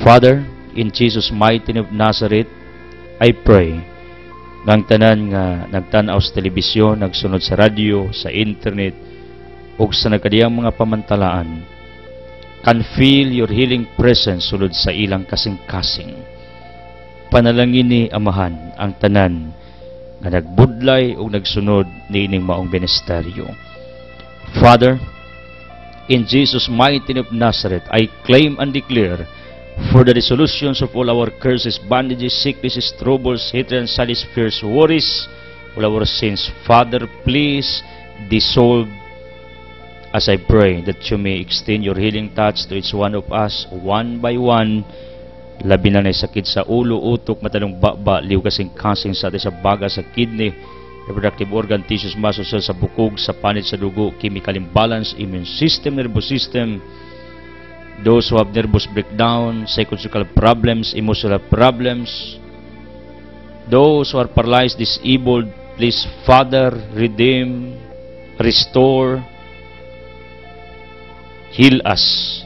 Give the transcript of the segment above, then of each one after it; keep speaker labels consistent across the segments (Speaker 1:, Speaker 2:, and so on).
Speaker 1: Father, in Jesus' mighty name of Nazareth, I pray ng tanan nga nagtanaw sa telebisyon, nagsunod sa radyo, sa internet, o sa nagkadiyang mga pamantalaan, can feel your healing presence sulod sa ilang kasing-kasing. Panalangin ni Amahan ang tanan nga nagbudlay o nagsunod ni ining maong ministeryo. Father, in Jesus' mighty name of Nazareth, I claim and declare for the resolutions of all our curses, bondages, sicknesses, troubles, hatred, anxieties, fears, worries, all our sins. Father, please dissolve as I pray that you may extend your healing touch to each one of us, one by one. Labi na sakit sa ulo, utok, matalong baba, liw kasing-kasing sa atin sa baga, sa kidney, reproductive organ, tissues, muscles, sa bukog, sa panit, sa dugo, chemical imbalance, immune system, nervous system, those who have nervous breakdown, psychological problems, emotional problems, those who are paralyzed, disabled, please, Father, redeem, restore, heal us.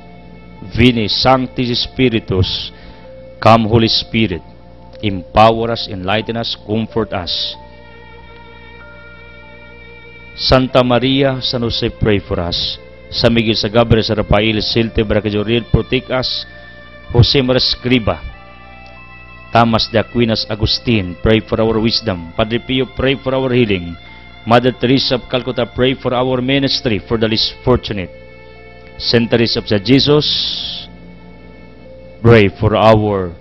Speaker 1: Veni Sanctis Spiritus, come Holy Spirit, empower us, enlighten us, comfort us. Santa Maria, San Jose, pray for us. San Miguel, San Gabriel, San Rafael, Silte, Baracajoril, protect us. Jose Maria Escriba, Thomas de Aquinas, Agustin, pray for our wisdom. Padre Pio, pray for our healing. Mother Teresa of Calcutta, pray for our ministry, for the least fortunate. Saint Teresa of Jesus, pray for our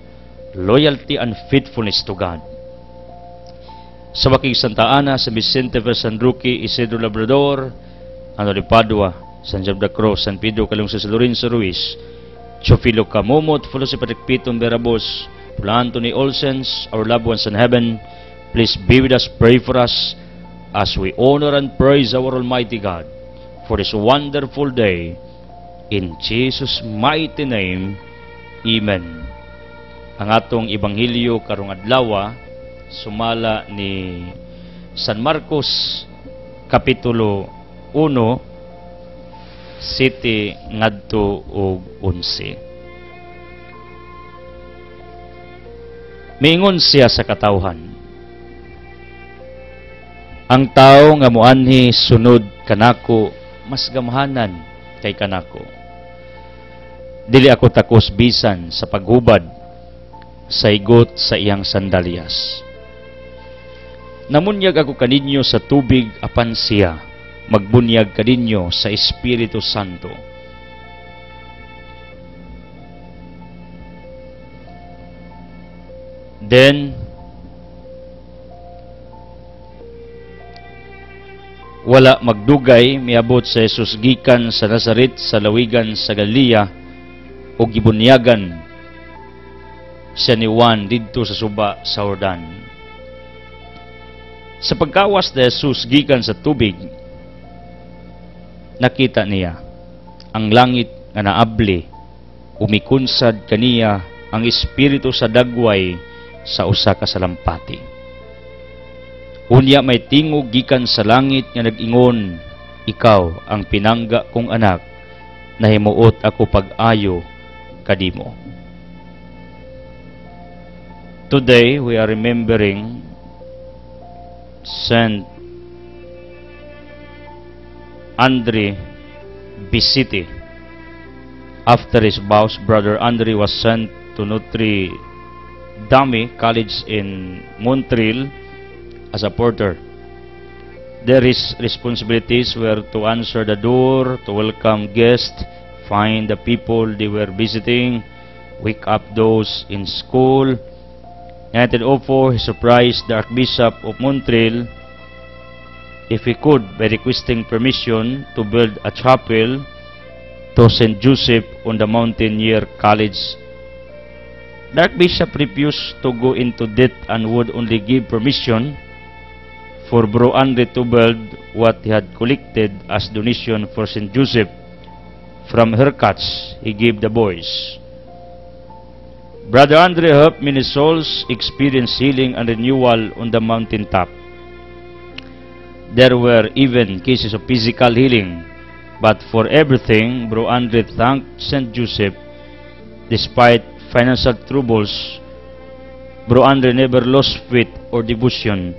Speaker 1: loyalty and faithfulness to God. Sa waking Santa Ana, San Vicente, San Roque, Isidro Labrador, Ano de Padua, San John de Cruz, San Pedro Calungso, San Lorenzo Ruiz, Chofilo Camomot, Felice Patrick Piton Berabos, Anthony Olsens, our loved ones in heaven, please be with us, pray for us, as we honor and praise our Almighty God for this wonderful day. In Jesus' mighty name, Amen. Ang atong Ebanghelyo karong adlaw sumala ni San Marcos Kapitulo 1, 7 ngadto og 11. Miingon siya sa katawhan, ang tao nga moanhi sunod kanako mas gamhanan kay kanako. Dili ako takos bisan sa paghubad sa igot sa iyang sandalyas. Namunyag ako kaninyo sa tubig apan siya magbunyag kaninyo sa Espiritu Santo. Then wala magdugay miabot sa Jesus gikan sa Nazaret sa lawigan sa Galilea o gibunyagan siya ni Juan didto sa suba sa Jordan. Sa pagkawas ni Jesus gikan sa tubig, nakita niya ang langit nga naabli, umikunsad kaniya ang espiritu sa dagway sa usa ka salampati. Unya may tingog gikan sa langit nga nag-ingon, ikaw ang pinangga kong anak, nahimuot ako pag-ayo kadimo. Today we are remembering Saint Andre Bicite. After his vows, Brother Andre was sent to Notre Dame College in Montreal as a porter. There his responsibilities were to answer the door, to welcome guests, find the people they were visiting, wake up those in school. In 1904, he surprised the Archbishop of Montreal if he could by requesting permission to build a chapel to St. Joseph on the mountain near college. The Archbishop refused to go into debt and would only give permission for Bro Andre to build what he had collected as donation for St. Joseph from haircuts he gave the boys. Brother Andre helped many souls experience healing and renewal on the mountaintop. There were even cases of physical healing, but for everything, Bro Andre thanked St. Joseph. Despite financial troubles, Bro Andre never lost faith or devotion.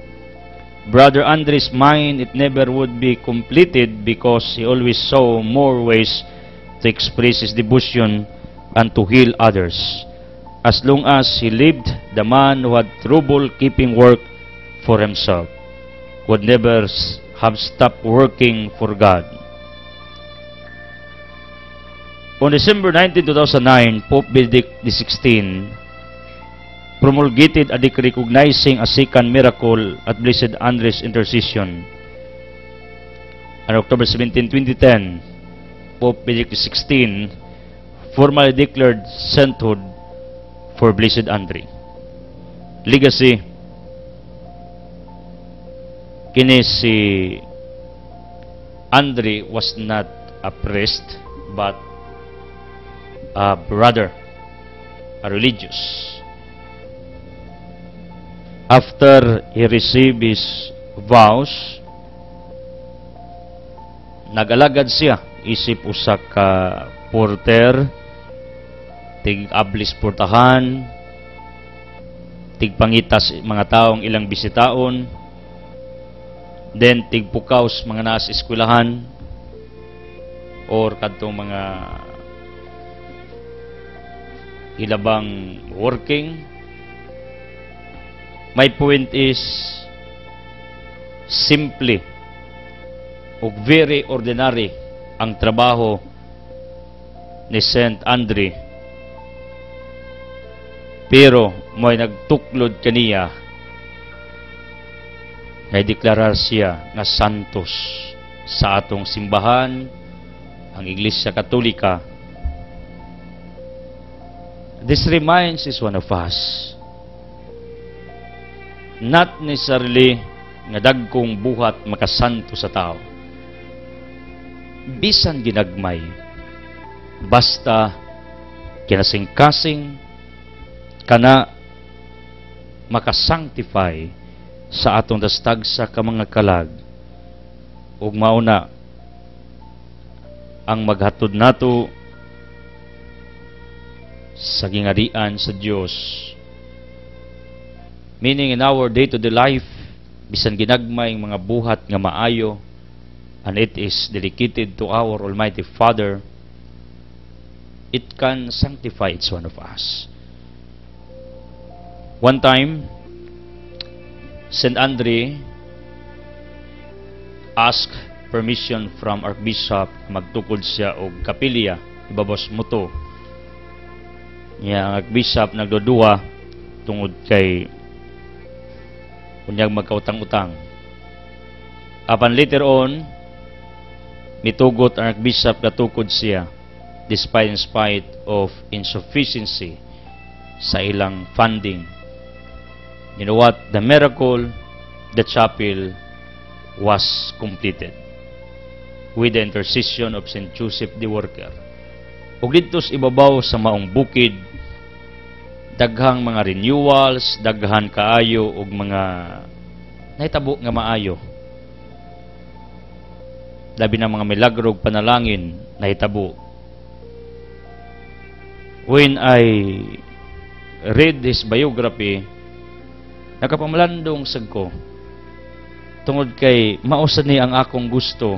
Speaker 1: Brother Andre's mind, it never would be completed because he always saw more ways to express his devotion and to heal others. As long as he lived, the man who had trouble keeping work for himself would never have stopped working for God. On December 19, 2009, Pope Benedict XVI promulgated a decree recognizing a second miracle at Blessed Andre's intercession. On October 17, 2010, Pope Benedict XVI formally declared sainthood for Blessed Andre. Legacy, kini si Andre was not a priest but a brother, a religious. After he received his vows, nagalagad siya isip usa ka porter, tig-ablis portahan, tig-pangitas mga taong ilang bisitaon, then tig-pukaws mga naas eskwelahan, or kadtong mga ilabang working. My point is, simply o very ordinary ang trabaho ni Saint Andre, pero may nagtuklod kaniya na deklarar siya nga santos sa atong simbahan, ang Iglesia Katolika. This reminds is one of us, not necessarily nga dagkong buhat makasanto sa tao. Bisan ginagmay, basta kinasing-kasing kana makasanctify sa atong dastag sa kamanga kalag, ug mauna ang maghatod nato sa gingarian sa Dios. Meaning in our day-to-day life, bisan ginagmay mga buhat nga maayo, and it is dedicated to our Almighty Father, it can sanctify each one of us. One time, Saint Andre asked permission from Archbishop magtukod siya og kapilya ibabos moto. Ang Archbishop nagdudua tungod kay kunyag magkautang-utang. Apan later on, mitugot ang Archbishop na tukod siya in spite of insufficiency sa ilang funding. You know what? The miracle, the chapel was completed with the intercession of St. Joseph the Worker. Ug dito sa ibabaw sa maong bukid, daghang mga renewals, daghan kaayo ug mga nahitabo nga maayo. Labi na mga milagro ug panalangin nahitabo. When I read his biography, nakapamalandong sad ko tungod kay mausad ni ang akong gusto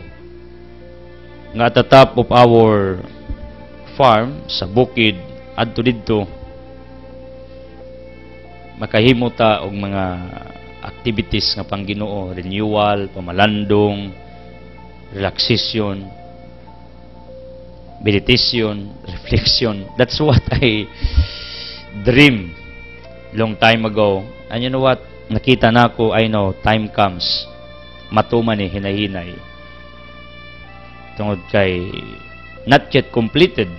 Speaker 1: nga at the top of our farm sa bukid adto didto makahimo ta og mga activities nga pangginoo, renewal, pamalandong, relaxation, meditation, reflection. That's what I dream long time ago. And you know what? Nakita na ko, I know, time comes. Matuman ni hinay-hinay. Tungod kay not yet completed.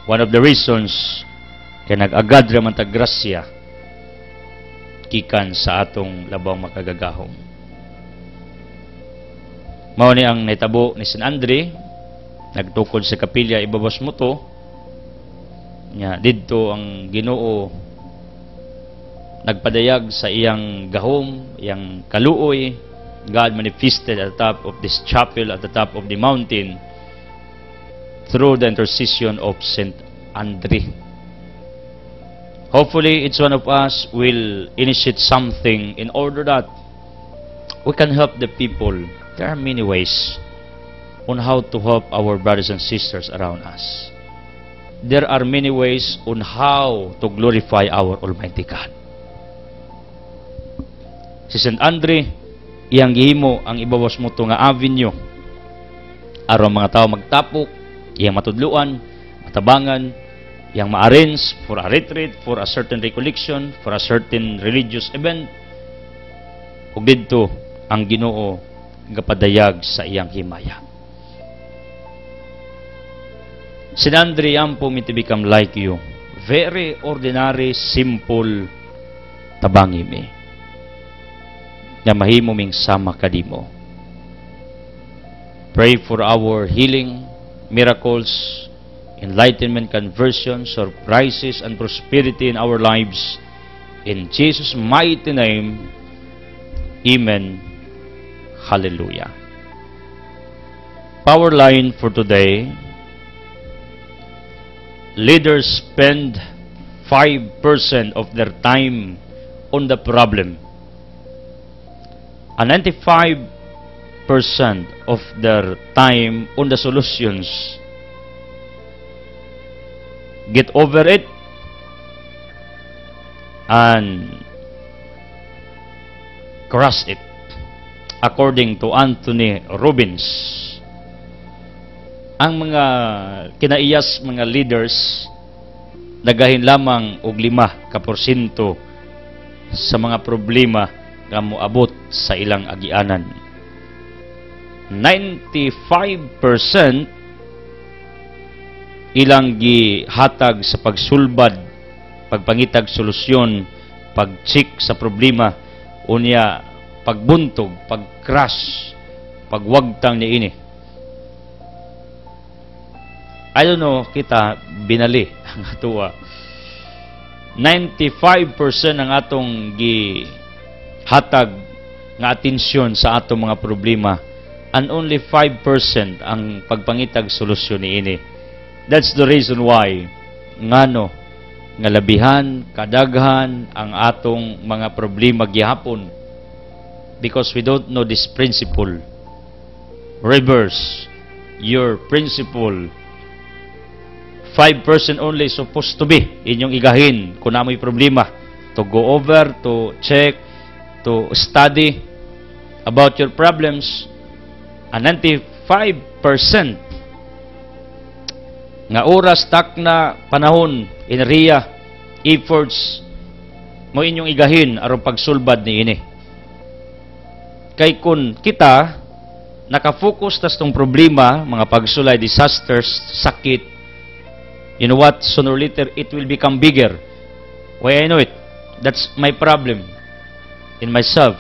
Speaker 1: One of the reasons kay nag-agad raman ta grasya gikan sa atong labang makagagahom. Mao ni ang naitabo ni San Andre, nagtukod sa kapilya ibabos mo to. Nya didto ang Ginoo nagpadayag sa iyang gahom, iyang kaluoy. God manifested at the top of this chapel, at the top of the mountain, through the intercession of Saint Andre. Hopefully, each one of us will initiate something in order that we can help the people. There are many ways on how to help our brothers and sisters around us. There are many ways on how to glorify our Almighty God. Si St. Andre, iyang gihimo ang ibawas mo to nga avenue aron mga tao magtapok, iyang matudluan, matabangan, iyang ma-arrange for a retreat, for a certain recollection, for a certain religious event. Ug didto ang Ginoo gapadayag sa iyang himaya. St. Andre, ampo me to become like you. Very ordinary, simple, tabangi me. Na mahimo ming sama kadimo. Pray for our healing, miracles, enlightenment, conversion, surprises, and prosperity in our lives. In Jesus' mighty name, Amen. Hallelujah. Power line for today. Leaders spend 5% of their time on the problem. And 95% of their time on the solutions. Get over it and crush it, according to Anthony Robbins. Ang mga kinaiyas mga leaders nagahin lamang og 5% sa mga problema nga moabot sa ilang agianan. 95% ilang gihatag sa pagsulbad, pagpangitag solusyon, pag-check sa problema, unya pagbuntog, pag-crash, pagwagtang niini. I don't know, kita binali ang atuwa. 95% ang atong gihatag nga atensyon sa atong mga problema, and only 5% ang pagpangitag solusyon niini. That's the reason why ngano nga labihan, kadaghan ang atong mga problema gihapon, because we don't know this principle. Reverse your principle. 5% only supposed to be inyong igahin kung namoy problema, to go over, to check, to study about your problems. And 95% nga oras, takna, panahon, enerhiya, efforts mo inyong igahin aron pagsulbad niini. Kay kun kita nakafocus tas tong problema, mga pagsulay, disasters, sakit, you know what, sooner or later it will become bigger. Why I know it? That's my problem in myself.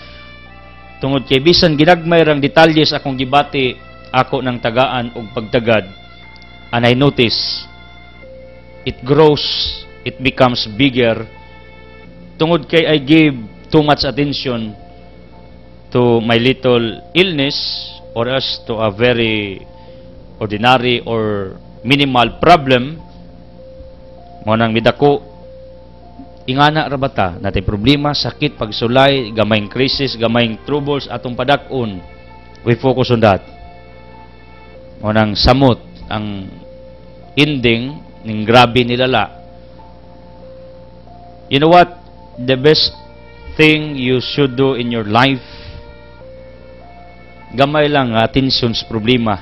Speaker 1: Tungod kay bisan ginagmay rang detalyes akong gibati ako ng tagaan og pagtagad, and I notice it grows, it becomes bigger. Tungod kay I gave too much attention to my little illness, or else to a very ordinary or minimal problem, mo nang midako ingana ra bata natay problema, sakit, pagsulay, gamayng crisis, gamayng troubles atong padak-on. We focus on that. Mo nang samot ang ending ning grabe nilala. You know what? The best thing you should do in your life, gamay lang nga atensyon sa problema,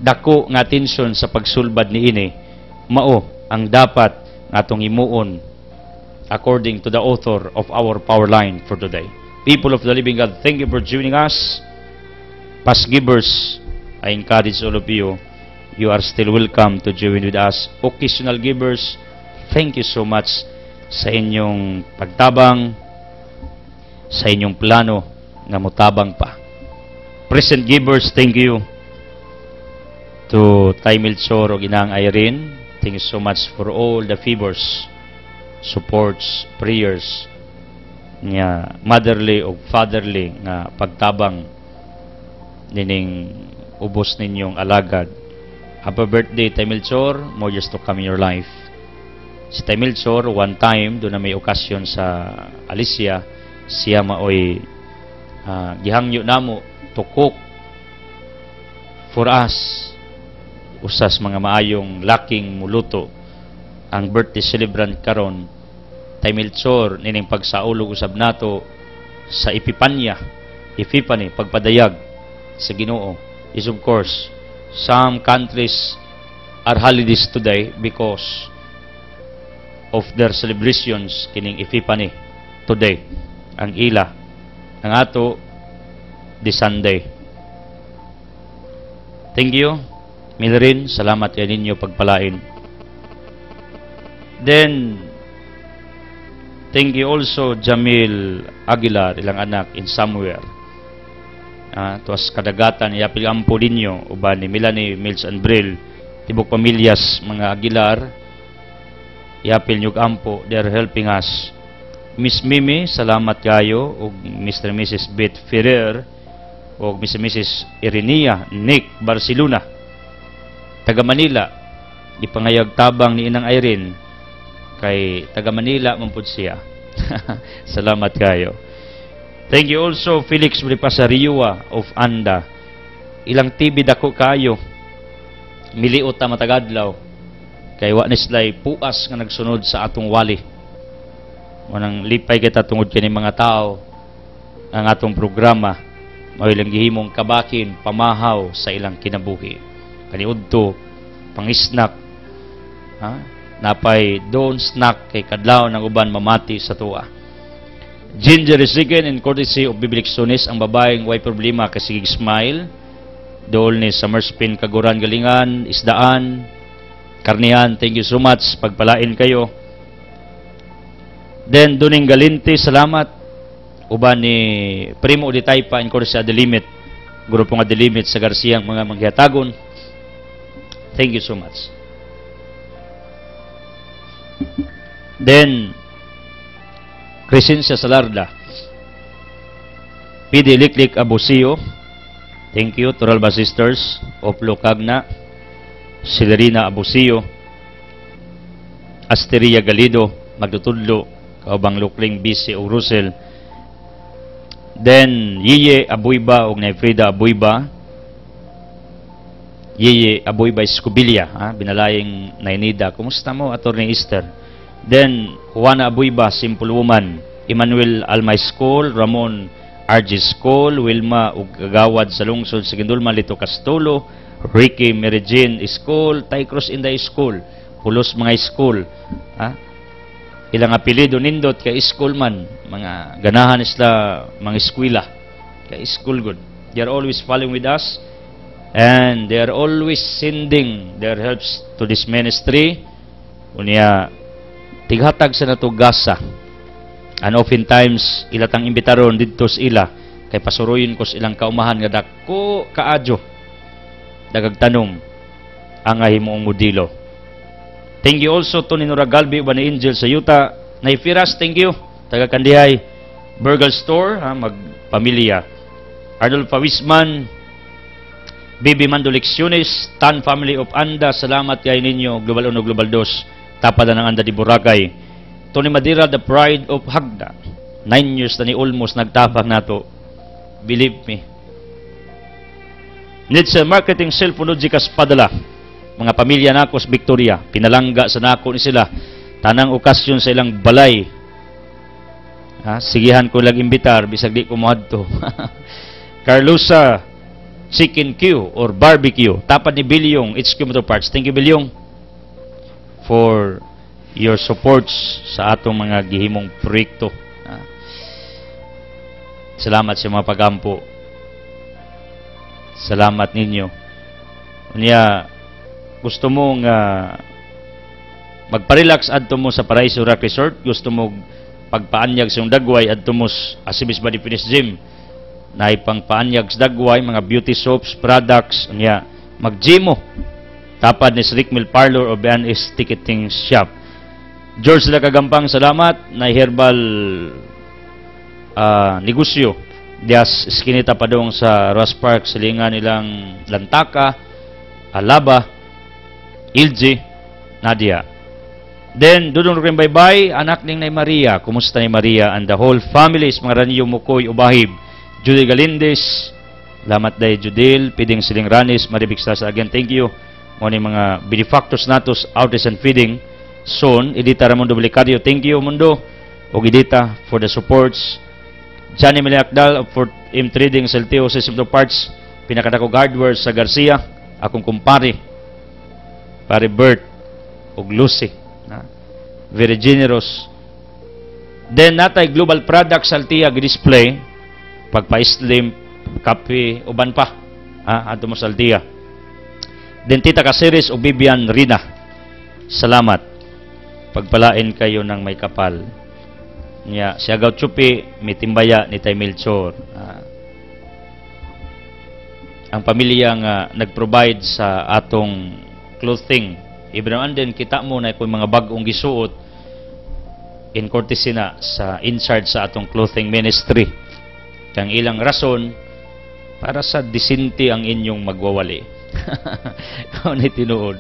Speaker 1: dako nga atensyon sa pagsulbad niini, mao ang dapat natong imuon according to the author of our power line for today. People of the living God, thank you for joining us. Past givers, I encourage all of you, you are still welcome to join with us. Occasional givers, thank you so much sa inyong pagtabang, sa inyong plano na mutabang pa. Present givers, thank you to Tay Melchor o Ginang Irene. Thank you so much for all the favors, supports, prayers, nga motherly o fatherly nga pagtabang nining ubos ninyong alagad. Happy birthday, Tay Melchor. More years to come in your life. Si Tay Melchor, one time, doon na may okasyon sa Alicia, siya maoy gihangyo namo to cook for us. Usas mga maayong laking muluto. Ang birthday celebrant karon, Tay Melchor, nining pagsaulog usab nato sa Epiphany, pagpadayag sa Ginoo, is of course, some countries are holidays today because of their celebrations kining Epiphany today. Ang ila, ang ato, the Sunday. Thank you, Milrin. Salamat yan ninyo pagpalain. Then, thank you also, Jamil Aguilar, ilang anak in somewhere. Tuwas kadagatan, yapil ampo ninyo, uban ni Melanie, Mills and Brill, tibok pamilyas, mga Aguilar, yapil nyug ampo, they are helping us. Miss Mimi, salamat kayo, ug Mr. and Mrs. Beth Ferrer, ug Mr. and Mrs. Irenia Nick Barcelona, taga Manila, ipangayag tabang ni Inang Irene, kay taga Manila mampud siya. Salamat kayo. Thank you also Felix Bripasariwa of Anda. Ilang TV dako kayo. Miliot ta matagadlaw. Kay wa nislay puas nga nagsunod sa atong wali. Manang lipay kita tungod kini mga tao ang atong programa. Mao ilang gihimong kabakin, pamahaw sa ilang kinabuhi. Kaniudto pangisnak. Napay don't snack kay kadlaw ng uban mamati sa tuwa. Ginger Resigan in courtesy of Biblic Sunis, ang babaeng way problema kasi smile. Dool ni Summer Spin Kaguran Galingan, Isdaan, Karnihan, thank you so much, pagpalain kayo. Then Duning Galinti, salamat. Uban ni Primo Uditaypa in courtesy of The Limit, grupo nga The Limit sa Garcia, mga manghihatagon. Thank you so much. Then Crescencia Salarda, Pidi Liklik Abusio, thank you. Turalba Sisters of Lucagna, Silerina Abusio, Asteria Galido, Magdutudlo, Kaubang Lukling Bisi o Rusel. Then Yiye Abuyba o Frida Abuyba, Yiye Abuyba Escobilia, binalaying Nainida. Kumusta mo, Attorney Easter? Then Juana Abuyba, Simple Woman, Emmanuel Almay School, Ramon RG School, Wilma Ugagawad sa lungsod sa Gindulman, Lito Castulo, Ricky Merijin School, Tycross Inday School, Pulos mga school. Ilang apelido nindot kay school man, mga ganahan isla mga eskwela kay school good. They are always following with us and they are always sending their helps to this ministry. Unya tighatag sa nato gasa. And oftentimes ilatang imbitaron didto sa ila kay pasuruyin ko sa ilang kaumahan nga dako kaadyo. Dagag tanong ang himuong modelo. Thank you also to Ninura Galbi uban ni Angel sa Yuta. Naifiras, thank you. Taga Kandihay Burger Store, magpamilya. Arnold Pawisman, Bibi Mandolecciones, Tan Family of Anda, salamat kay ninyo. Global 1, Global 2, tapada ng Anda di Boracay. Tony Madira, the Pride of Hagda. 9 years na ni almost nagtapang nato. Believe me. Needs a marketing cellphone Jikas padala. Mga pamilya nako sa Victoria, pinalangga sa nako ni sila. Tanang okasyon sa ilang balay. Sigihan ko lang imbitar, bisag di ko moadto. Carlosa Chicken Q or Barbecue, tapad ni Bilyong, HQ Motor Parts. Thank you, Bilyong, for your supports sa atong mga gihimong proyekto. Salamat sa mga pagampo. Salamat ninyo. Unya, gusto mong magparelax adto mo sa Paraiso Rock Resort, gusto mo pagpaanyag sa dagway adto mo Asibis Body Fitness Gym, na ipangpaanyag sa dagway, mga beauty soaps, products, unya mag-gym mo. Tapad ni Rick Mill Parlor o BNS Ticketing Shop. George Lacagampang, salamat. Na herbal negosyo dias Eskinita Padong sa Ross Park, silingan nilang Lantaka, Alaba, Ilji, Nadia. Then, dudong rin bye-bye, anak ning na Maria. Kumusta ni Maria and the whole family, mga ranyo mukoy ubahib. Judy Galindez, lamat day Judil, Piding Siling Ranis, Maribik Stars again, thank you. Mga mga benefactors natos, Artisan Feeding, Son, Edita Ramondo Belicario, thank you Mundo, o Edita for the supports. Johnny Meliakdal for M Trading, Celteo System of Parts, pinakadako hardware sa Garcia, akong kumpare, pare Bert, o Lucy. Very generous. Then natay Global Products Saltia display pagpa-slim, kape, uban pa. Ato mo Saltia. Then Tita Caceres o Bibian Rina. Salamat. Pagpalain kayo ng may kapal. Nya Siagaw Chupi, mitimbaya ni Tay Melchor. Ang pamilya nga nag-provide sa atong clothing. Ibang din kita mo na kung mga bagong gisuot in courtesy na sa in-charge sa atong clothing ministry. Kang ilang rason para sa disinti ang inyong magwawali. Kung na tinuod.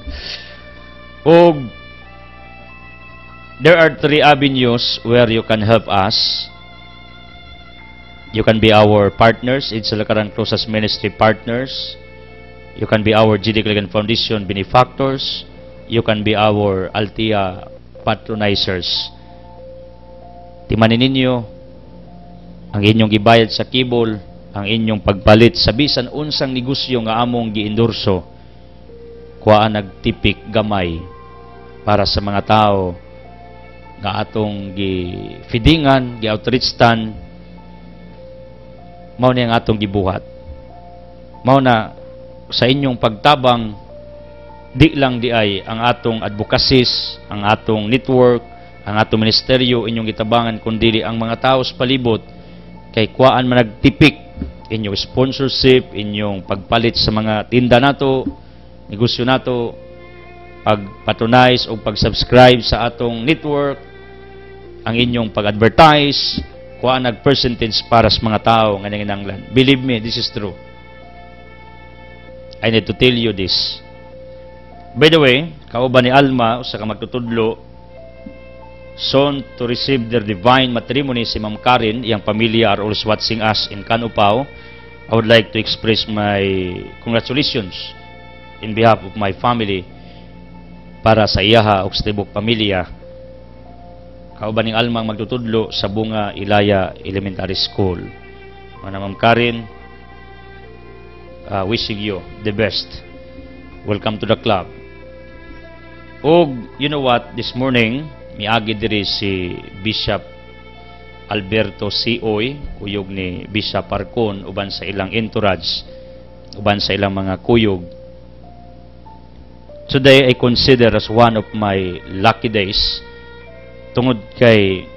Speaker 1: O there are 3 avenues where you can help us. You can be our partners, it's Lakaran Closest Ministry partners. You can be our GD Kaligan Foundation benefactors. You can be our Altia patronizers. Timanin ninyo ang inyong gibayad sa kibol, ang inyong pagpalit sa bisan unsang negosyo nga among giendorso. Kuhaan nagtipik gamay para sa mga tao nga atong gi-feedingan, gi-outreachtan, mao ni ang atong gibuhat. Mao na sa inyong pagtabang di lang di ay ang atong advocacies, ang atong network, ang atong ministeryo inyong gitabangan kundi ang mga tao sa palibot kay kuaan man nagtipik inyong sponsorship, inyong pagpalit sa mga tinda nato, negosyo nato, pag-patronize o pag-subscribe sa atong network, ang inyong pag-advertise, kuhaan nag-percentage para sa mga tao nga nanginanglan. Believe me, this is true. I need to tell you this. By the way, kauban ni Alma, usa ka magtutudlo, soon to receive their divine matrimony si Ma'am Karen, iyang pamilya are always watching us in Canupao. I would like to express my congratulations in behalf of my family para sa iyaha o sa tibok pamilya. Kauban ni Alma magtutudlo sa Bunga Ilaya Elementary School. Ma'am Karen, wishing you the best. Welcome to the club. O, you know what, this morning, miagi diri si Bishop Alberto C.O.Y., kuyog ni Bishop Parcon, uban sa ilang entourage, uban sa ilang mga kuyog. Today, I consider as one of my lucky days, tungod kay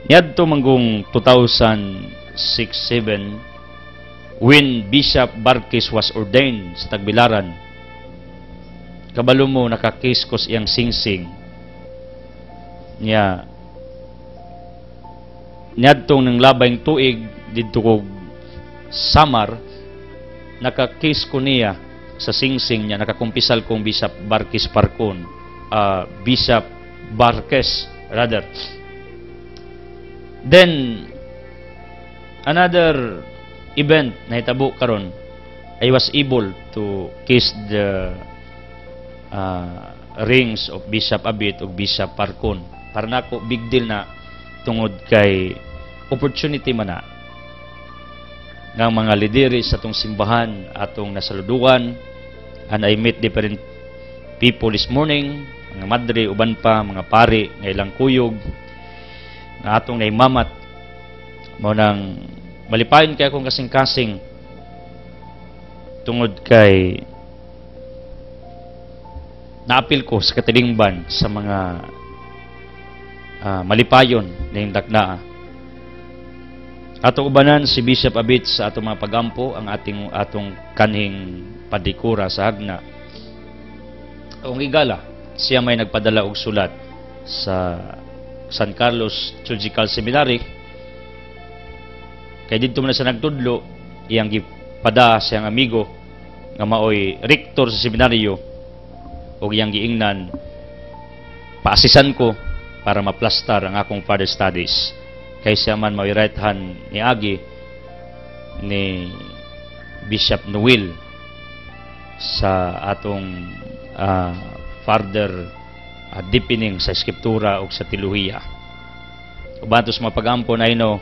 Speaker 1: niadto manggong 2006-07, when Bishop Barquez was ordained sa Tagbilaran. Kabalo mo nakakiskos iyang singsing niya niadtong ng labayng tuig didto kog Samar, nakakisko niya sa singsing niya, nakakumpisal kong Bishop Barquez Parcon, Bishop Barquez rather. Then another event na hitabo karon, I was able to kiss the rings of Bishop Abit o Bishop Parcon. Para nako big deal na tungod kay opportunity man na ng mga lideres sa atong simbahan, atong nasaluduan, and I met different people this morning, mga madre, uban pa, mga pari, nga ilang kuyog, na atong naimamat, mo nang malipayon kay akong kasing-kasing tungod kay naapil ko sa katilingban sa mga malipayon na yung daknaa. Atong ubanan si Bishop Abit sa atong mga pagampo, ang atong kanhing padikura sa Hagna. Ang igala, siya may nagpadala og sulat sa San Carlos Theological Seminary. Kay dito man sa nagtudlo, iyang gipada siyang amigo nga maoy rektor sa seminaryo, o iyang giingnan paasisan ko para maplastar ang akong further studies. Kaysa man right hand ni Agi ni Bishop Noel sa atong further deepening sa Eskriptura o sa teolohiya. Ubantos mapagampo na ino,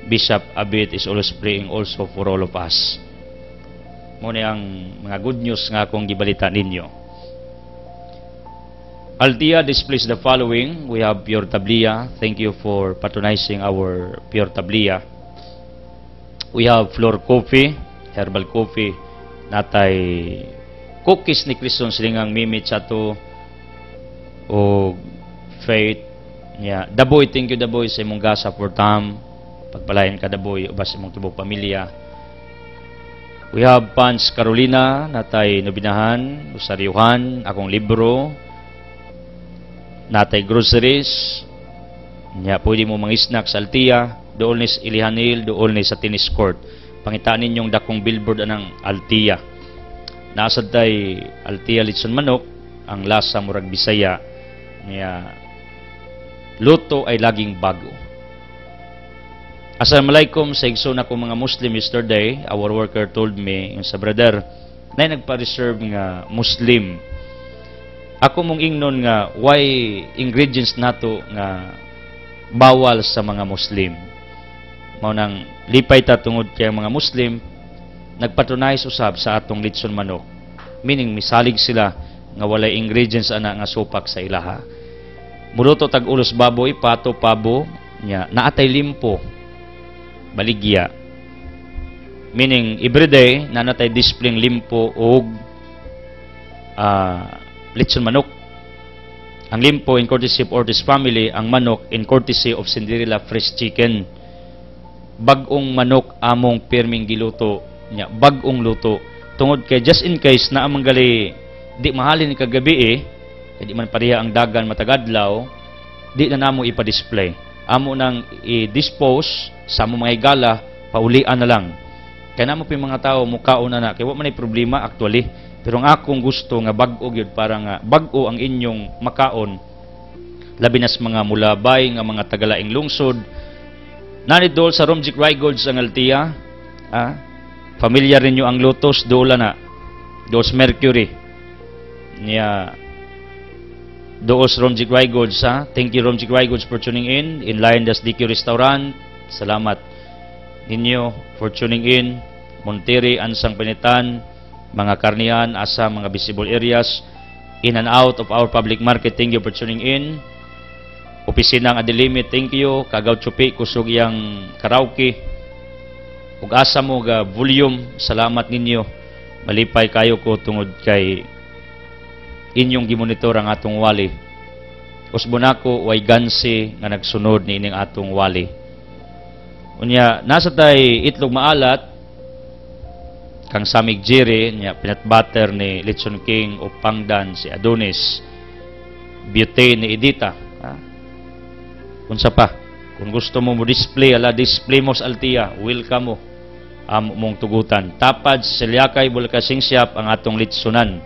Speaker 1: Bishop Abit is always praying also for all of us. Muna ang mga good news nga akong gibalita ninyo. Altia displays the following. We have Pure Tablia. Thank you for patronizing our Pure Tablia. We have Floor Coffee, Herbal Coffee. Natay cookies ni Kriston silingang Mimi Chato o Faith. Yeah. Daboy, thank you Daboy sa imong gasa for Tam. Pagpalayan ka Daboy, ubas imong tubog pamilya. We have Pans Carolina, natay nobinahan, Rosaryuhan, akong libro. Natay groceries. Nya pwede mo mga snack sa Altia, dool ni sa Ilihanil, dool ni sa tennis court. Pangitaan ninyong dakong billboard anang Altia. Nasad tay Altia Litson Manok, ang lasa murag Bisaya. Nya luto ay laging bago. Assalamualaikum sa igsoon ako mga Muslim yesterday. Our worker told me, yung sa brother, na nagpa-reserve nga Muslim. Ako mong ingnon nga, why ingredients nato nga bawal sa mga Muslim. Maunang lipay ta tungod kay mga Muslim, nagpatronize usab sa atong litson manok. Meaning, misalig sila nga walay ingredients ana nga supak sa ilaha. Muluto tag ulos baboy, pato, pabo, nya naatay limpo, baligya. Meaning, everyday, nanatay displaying limpo o litson manok. Ang limpo in courtesy of Ortiz family, ang manok in courtesy of Cinderella Fresh Chicken. Bagong manok among pirming giluto nya, bagong luto. Tungod kay just in case na amang gali di mahalin kagabi di man pareha ang dagan matagadlaw, di na namo ipa-display. Amo nang i-dispose sa among mga igala, paulian na lang. Kaya namo pi mga tao mukaon na kay wa man ay problema actually. Pero ang akong gusto nga bag-o gyud para nga bag-o ang inyong makaon. Labi nas mga mulabay nga mga tagalaing lungsod. Nanidol sa Romjik Rygolds ang Altia. Familiar rinyo ang Lotus doon na. Dos Mercury. Niya Doos Romjik Rygolds Thank you Romjik Rygolds for tuning in. In Lion Das DQ Restaurant. Salamat ninyo for tuning in. Monteri Ansang Pinitan. Mga karnian, asa mga visible areas, in and out of our public market, thank you for tuning in. Opisina ng Adilimit, thank you. Kagaw Chupi, kusog yang karaoke. Ug asa mo ga volume, salamat ninyo. Malipay kayo ko tungod kay inyong gimonitor ang atong wali. Usbonako, way gansi nga nagsunod ni ining atong wali. Unya, nasa tay itlog maalat, kang Samig Jiri, niya peanut butter ni Litson King o Pangdan si Adonis, butane ni Edita. Unsa pa? Kung gusto mo display, display mo sa Altia, welcome mo. Mong tugutan. Tapad, Selyakay, Bulkasing Siap, ang atong litsonan.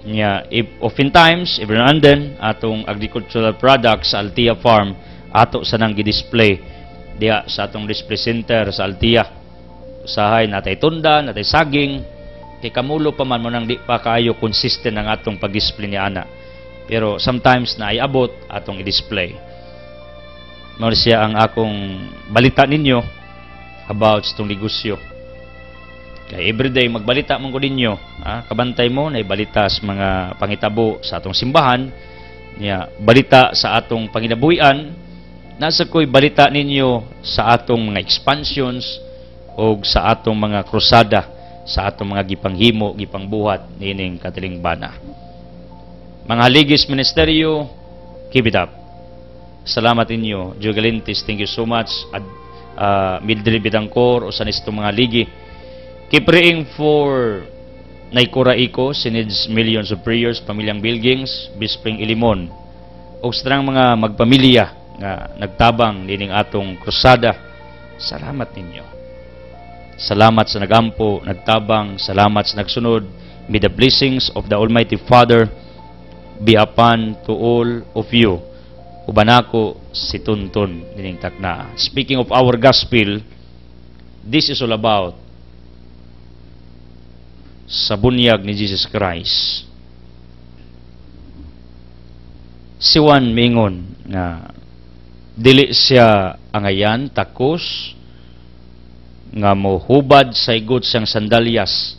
Speaker 1: Niya, oftentimes, every now and then, atong agricultural products sa Altia Farm, ato sa nang gi-display diya sa atong display center sa Altia. Usahay, natay tunda, natay saging, kay kamulo pa man mo nang di pa kayo consistent ang atong pag-display ni ana. Pero sometimes na ay abot atong i-display. Mao siya ang akong balita ninyo about itong negosyo. Kay everyday magbalita man ko ninyo, kabantay mo na ibalita sa mga pangitabo sa atong simbahan, niya balita sa atong panginabuhian, nasa ko'y balita ninyo sa atong mga expansions o sa atong mga krusada, sa atong mga gipanghimo, gipangbuhat nining katilingban. Mga haligis ministeryo, keep it up. Salamat inyo. Joe Galintis, thank you so much. Mildred Bidangcor, o sa nito mga ligi. Keep praying for Naikura Iko, she needs millions of prayers, pamilyang Bilgings, Bispring Ilimon. O sa mga magpamilya nga nagtabang nining atong krusada. Salamat ninyo. Salamat sa nagampo, nagtabang, salamat sa nagsunod. May the blessings of the Almighty Father, be upon to all of you. Uban ako si Tunton dining takna. Speaking of our gospel, this is all about sa bunyag ni Jesus Christ. Si Juan mingon nga dili siya angayan takos nga mohubad sa igot siyang sandalyas.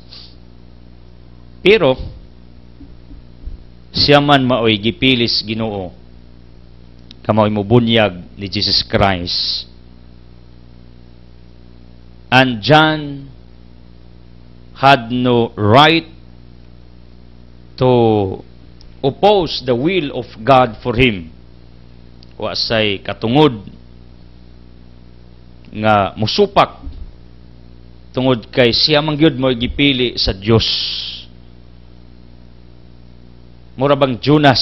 Speaker 1: Pero siya man maoy gipilis Ginoo kamaoy mo bunyag ni Jesus Christ. And John had no right to oppose the will of God for him. Wa say katungod nga musupak tungod kay siya man gyud mo gipili sa Dios. Mura bang Jonas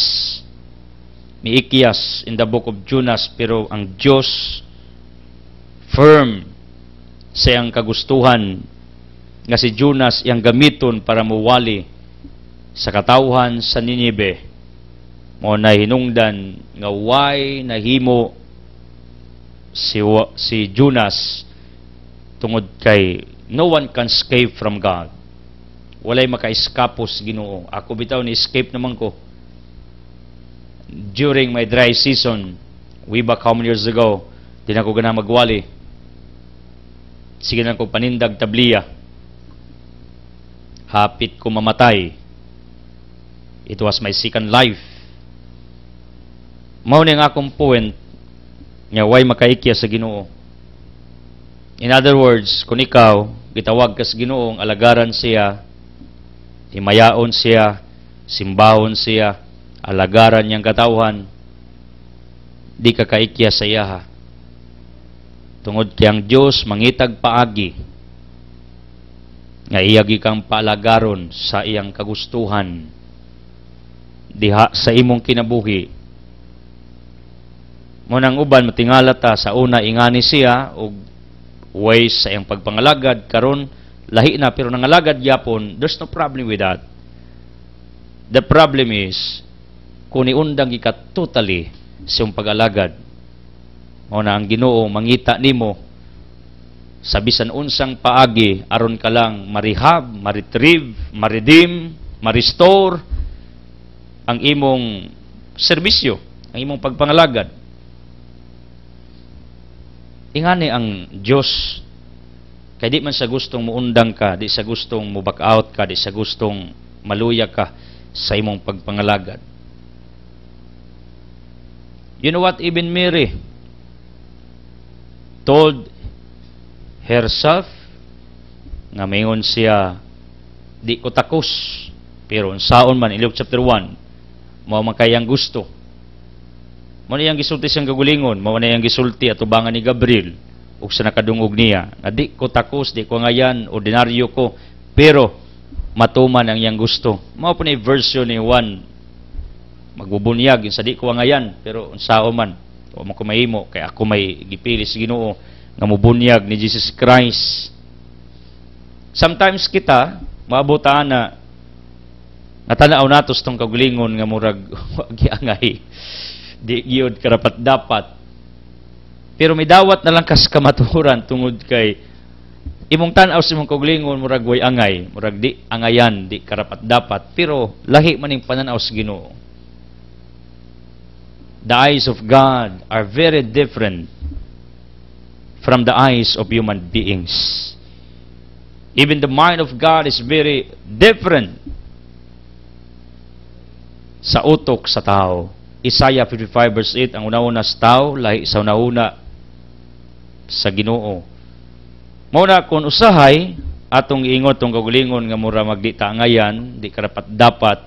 Speaker 1: miikyas in the book of Jonas, pero ang Dios firm sa iyang kagustuhan nga si Jonas iyang gamiton para muwali sa katawhan sa Ninive. Mo na hinungdan nga why nahimo si Jonas tungod kay no one can escape from God. Walay maka-escapos Ginoo. Ako bitaw ni escape naman ko. During my dry season, way back how many years ago, di na ko gana magwali. Sige na ko panindag tabliya. Hapit ko mamatay. It was my second life. Mao ni ang akong point nga way makaikya sa Ginoo. In other words, kung ikaw gitawag ka sa Ginoo, alagaran siya, himayaon siya, simbahon siya, alagaran niyang katawhan, di ka kaikya sa iya. Tungod kayang Diyos mangitag paagi nga iyagi kang paalagaron sa iyang kagustuhan diha sa imong kinabuhi. Munang uban matingala ta sa una ingani siya og ways sa iyang pagpangalagad, karon lahi na pero nangalagad yapon. There's no problem with that. The problem is kung niundang ika totally sa iyong pag-alagad, mo na ang Ginoo mangita nimo sa bisan unsang paagi aron ka lang marehab, ma-retrieve, ma-redeem, ma-restore ang imong serbisyo, ang imong pagpangalagad. Ingani ang Dios kay di man sa gustong muundang ka, di sa gustong mo back out ka, di sa gustong maluya ka sa imong pagpangalagad. You know what? Even Mary told herself nga mayon siya di ko takos, pero unsaon man in Luke chapter 1 mao man kayang gusto. Mao na yang gisulti siyang gagulingon, mao na yang gisulti atubangan ni Gabriel ug sa nakadungog niya nga di ko takos, di ko ngayan, ordinaryo ko, pero matuman ang iyang gusto. Mao po ni version ni Juan magbubunyag sa di ko ngayan, pero unsao man o mo ko mahimo kay ako may gipili sa Ginoo nga mobunyag ni Jesus Christ. Sometimes kita maabutaan na natanaw natos tong kagulingon nga murag giangay di gyud karapat dapat, pero may dawat na lang kas kamaturan tungod kay imong tan-aw sa imong kagulingon murag way angay, murag di angayan, di karapat dapat, pero lahi man ning pananaw sa Ginoo. The eyes of God are very different from the eyes of human beings. Even the mind of God is very different sa utok sa tao. Isaiah 55 verse 8, ang una-una sa tao, lahi sa una-una sa Ginoo. Mauna kung usahay, atong iingot tong kagulingon nga mura magdita ngayan, di karapat dapat,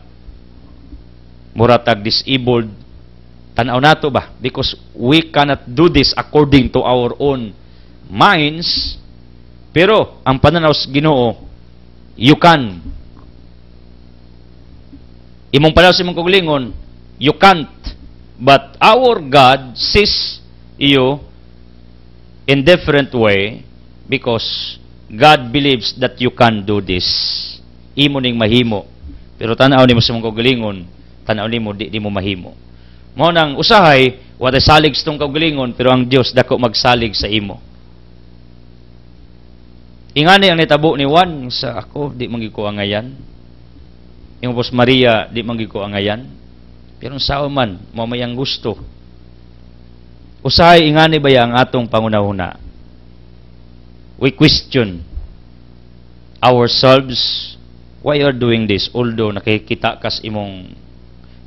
Speaker 1: mura tag disabled, tanaw nato ba? Because we cannot do this according to our own minds. Pero ang pananaw sa Ginoo, you can. Imong pananaw sa imong kagulingon, you can't. But our God sees you in different way because God believes that you can do this. Imo ning mahimo. Pero tanaw nimo sa imong kagulingon, tan-aw nimo di mo mahimo. Mao nang usahay wa tay salig sa tong kaugalingon pero ang Dios dako magsalig sa imo. Ingani ang nitabo ni Juan sa ako di man gyud ko angayan. Yung Boss Maria di man gyud ko angayan. Pero sao man mao may ang gusto. Usahay ingani ba ang atong pangunahuna? We question ourselves why you are doing this, although nakikita kas imong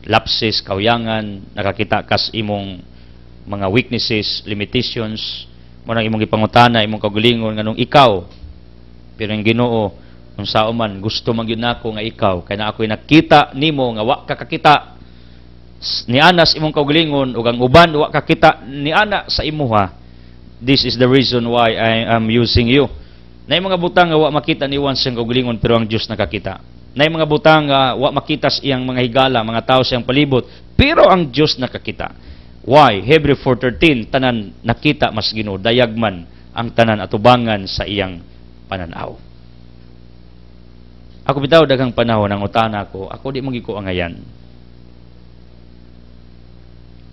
Speaker 1: lapses, kauyangan, nakakita kas imong mga weaknesses, limitations, mo nang imong ipangutana, imong kaugalingon nganong ikaw. Pero ang Ginoo, unsao man gusto man gyud nako nga ikaw, kay na ako'y nakita nimo nga wa ka kakita ni ana sa imong kaugalingon ug ang uban wa ka kita ni ana sa imuha. This is the reason why I am using you. Nay mga butang nga wa makita ni Juan sa kaugalingon pero ang Dios nakakita. Nay mga butang nga wa makita sa iyang mga higala, mga tao sa iyang palibot, pero ang Dios nakakita. Why? Hebrew 4:13 tanan nakita mas Ginoo, dayagman ang tanan atubangan sa iyang pananaw. Ako bitaw daghang panahon ang utana ko, ako di mo giko angayan.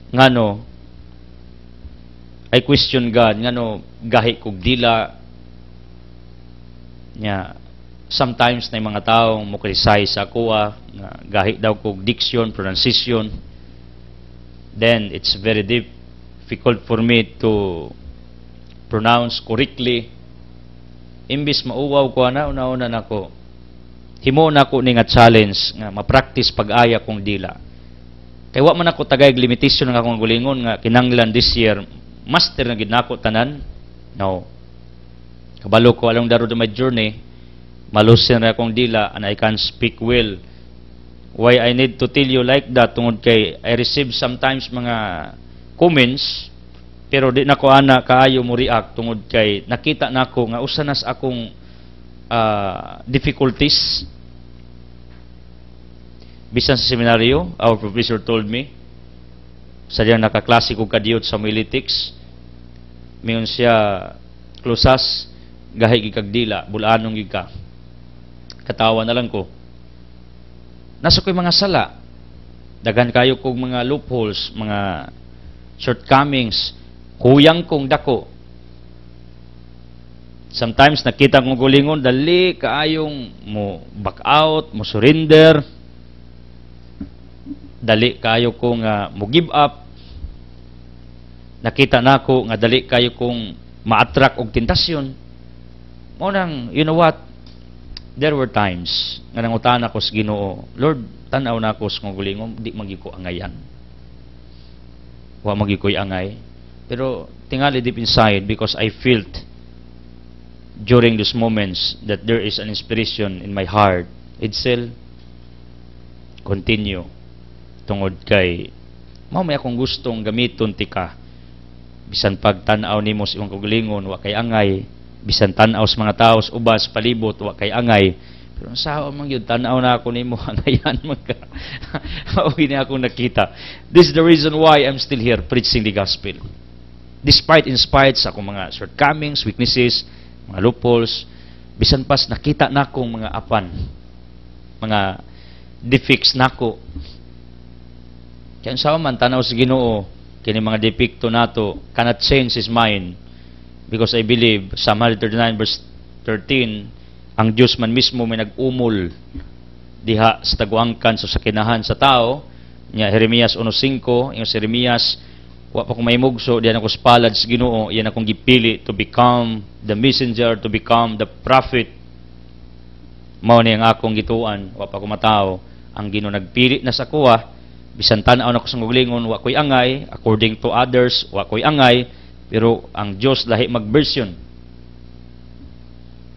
Speaker 1: Ngano I question God, ngano gahi kog dila nya sometimes na mga taong mo criticize sa ako nga gahi daw kog diction, pronunciation. Then it's very difficult for me to pronounce correctly. Imbis mauwaw ko na una-una nako. Himo na ko ni nga challenge nga ma-practice pag-aya kong dila. Kay wa man ako tagay limitation nga akong gulingon nga kinanglan this year master na gid nako tanan. No. Kabalo ko along the road of my journey, malusin ra akong dila and I can speak well. Why I need to tell you like that tungod kay I receive sometimes mga comments pero di nako ana kaayo mo react tungod kay nakita nako nga usa nas akong difficulties. Bisan sa seminaryo, our professor told me sadyang nakaklase ko kadiyot sa militics, miyon siya klusas gahi gikag dila, bulanong gid ka. Katawa na lang ko. Nasa ko'y mga sala. Daghan kayo kong mga loopholes, mga shortcomings, kuyang kong dako. Sometimes nakita kong gulingon, dali kaayong mo back out, mo surrender. Dali kayo kong mo give up. Nakita nako nga dali kayo kong ma-attract og tentasyon. Mo nang, you know what? There were times nga nangutan ako sa Ginoo, Lord, tanaw na ako sa gulingon, di magi ko angayan. Wa magi ko'y angay. Pero tingali deep inside because I felt during those moments that there is an inspiration in my heart. Edsel, continue. Tungod kay mao may akong gustong gamiton tika. Bisan pagtan-aw nimo sa imong kaugalingon, wa kay angay. Bisan tan-aw sa mga tao sa ubas sa palibot, wa kay angay. Pero sao man gyud tan-aw na ako nimo angayan magka. Mao gini akong nakita. This is the reason why I'm still here preaching the gospel. Despite in spite sa akong mga shortcomings, weaknesses, mga loopholes, bisan pas nakita nakong mga apan, mga defects nako. Kaya sao man tanaw sa Ginoo kini mga depekto nato cannot change his mind. Because I believe, Psalm 139 verse 13, ang Diyos man mismo may nag-umol diha sa taguangkan sa sakinahan sa tao. Nya Jeremias 1:5, yung si Jeremias, wa pa kong maimugso, diyan ako spalad sa Ginoo, iyan akong gipili to become the messenger, to become the prophet. Mao ni ang akong gituan, wa pa ko matao. Ang Ginoo nagpili na sa kuha, bisan tan-aw na ko sa gulingon, wa ko'y angay, according to others, wa ko'y angay, pero ang Diyos lahi mag-version.